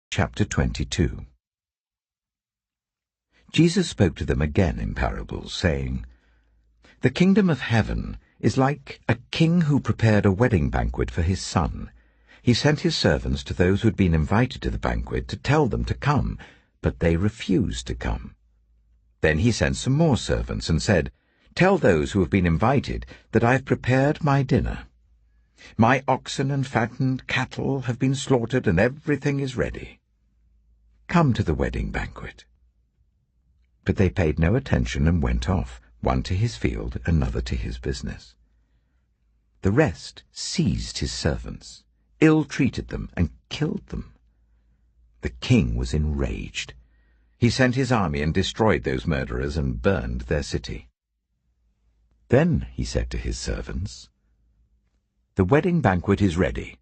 Chapter 22. Jesus spoke to them again in parables, saying, "The kingdom of heaven is like a king who prepared a wedding banquet for his son. He sent his servants to those who had been invited to the banquet to tell them to come, but they refused to come. Then he sent some more servants and said, 'Tell those who have been invited that I have prepared my dinner. My oxen and fattened cattle have been slaughtered and everything is ready. Come to the wedding banquet.' But they paid no attention and went off, one to his field, another to his business. The rest seized his servants, ill-treated them, and killed them. The king was enraged. He sent his army and destroyed those murderers and burned their city. Then he said to his servants, 'The wedding banquet is ready,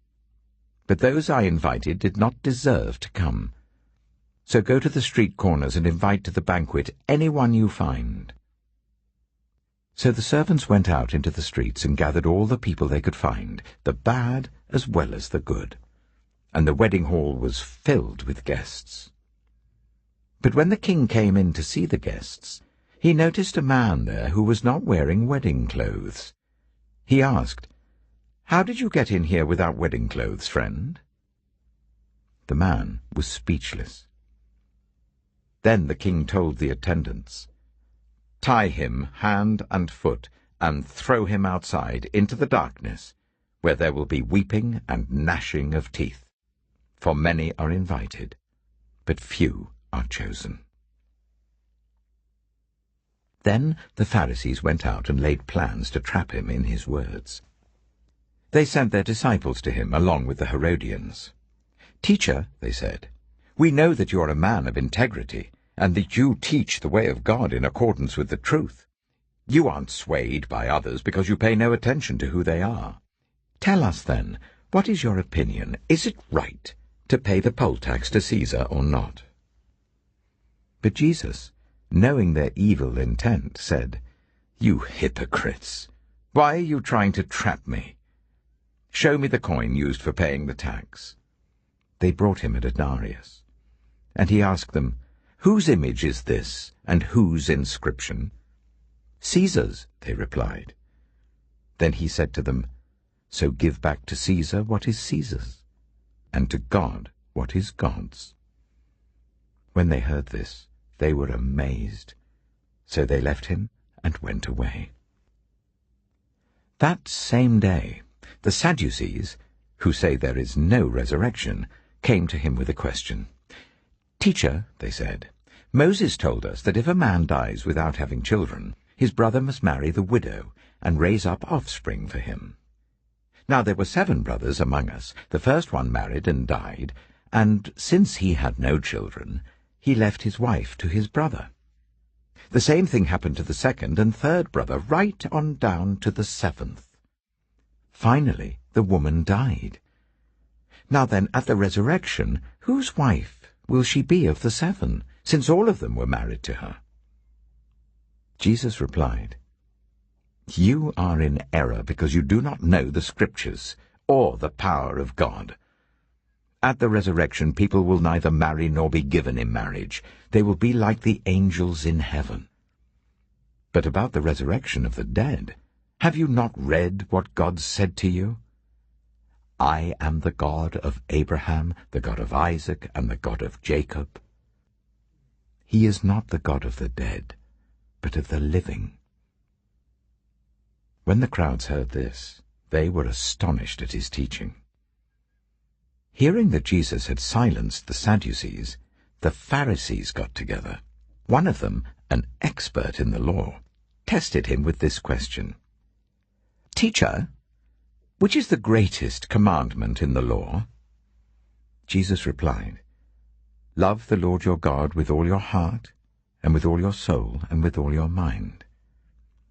but those I invited did not deserve to come. So go to the street corners and invite to the banquet anyone you find.' So the servants went out into the streets and gathered all the people they could find, the bad as well as the good, and the wedding hall was filled with guests. But when the king came in to see the guests, he noticed a man there who was not wearing wedding clothes. He asked, 'How did you get in here without wedding clothes, friend?' The man was speechless. Then the king told the attendants, 'Tie him hand and foot and throw him outside into the darkness, where there will be weeping and gnashing of teeth. For many are invited, but few are chosen.' Then the Pharisees went out and laid plans to trap him in his words. They sent their disciples to him along with the Herodians. 'Teacher,' they said, 'we know that you are a man of integrity, and that you teach the way of God in accordance with the truth. You aren't swayed by others because you pay no attention to who they are. Tell us then, what is your opinion? Is it right to pay the poll tax to Caesar or not?' But Jesus, knowing their evil intent, said, 'You hypocrites! Why are you trying to trap me? Show me the coin used for paying the tax.' They brought him a denarius. And he asked them, 'Whose image is this, and whose inscription?' 'Caesar's,' they replied. Then he said to them, 'So give back to Caesar what is Caesar's, and to God what is God's.' When they heard this, they were amazed. So they left him and went away. That same day, the Sadducees, who say there is no resurrection, came to him with a question. 'Teacher,' they said, 'Moses told us that if a man dies without having children, his brother must marry the widow and raise up offspring for him. Now there were 7 brothers among us. The first one married and died, and since he had no children, he left his wife to his brother. The same thing happened to the second and third brother, right on down to the 7th. Finally, the woman died. Now then, at the resurrection, whose wife will she be of the 7, since all of them were married to her?' Jesus replied, 'You are in error because you do not know the Scriptures or the power of God. At the resurrection people will neither marry nor be given in marriage. They will be like the angels in heaven. But about the resurrection of the dead, have you not read what God said to you? I am the God of Abraham, the God of Isaac, and the God of Jacob.' He is not the God of the dead, but of the living." When the crowds heard this, they were astonished at his teaching. Hearing that Jesus had silenced the Sadducees, the Pharisees got together. One of them, an expert in the law, tested him with this question. "Teacher, which is the greatest commandment in the law?" Jesus replied, "Love the Lord your God with all your heart, and with all your soul, and with all your mind.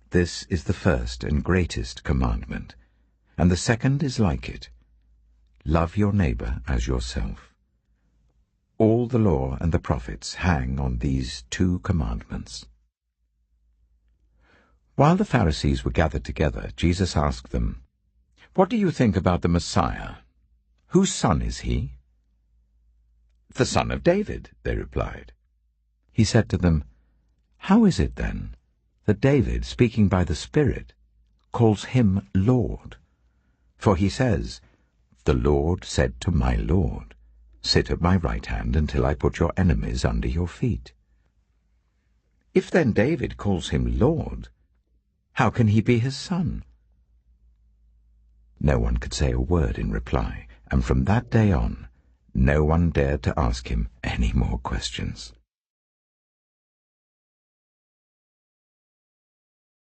This is the first and greatest commandment, and the second is like it. Love your neighbor as yourself. All the law and the prophets hang on these 2 commandments." While the Pharisees were gathered together, Jesus asked them, "What do you think about the Messiah? Whose son is he?" "The son of David," they replied. He said to them, "How is it, then, that David, speaking by the Spirit, calls him Lord? For he says, 'The Lord said to my Lord, sit at my right hand until I put your enemies under your feet.' If then David calls him Lord, how can he be his son?" No one could say a word in reply, and from that day on, no one dared to ask him any more questions.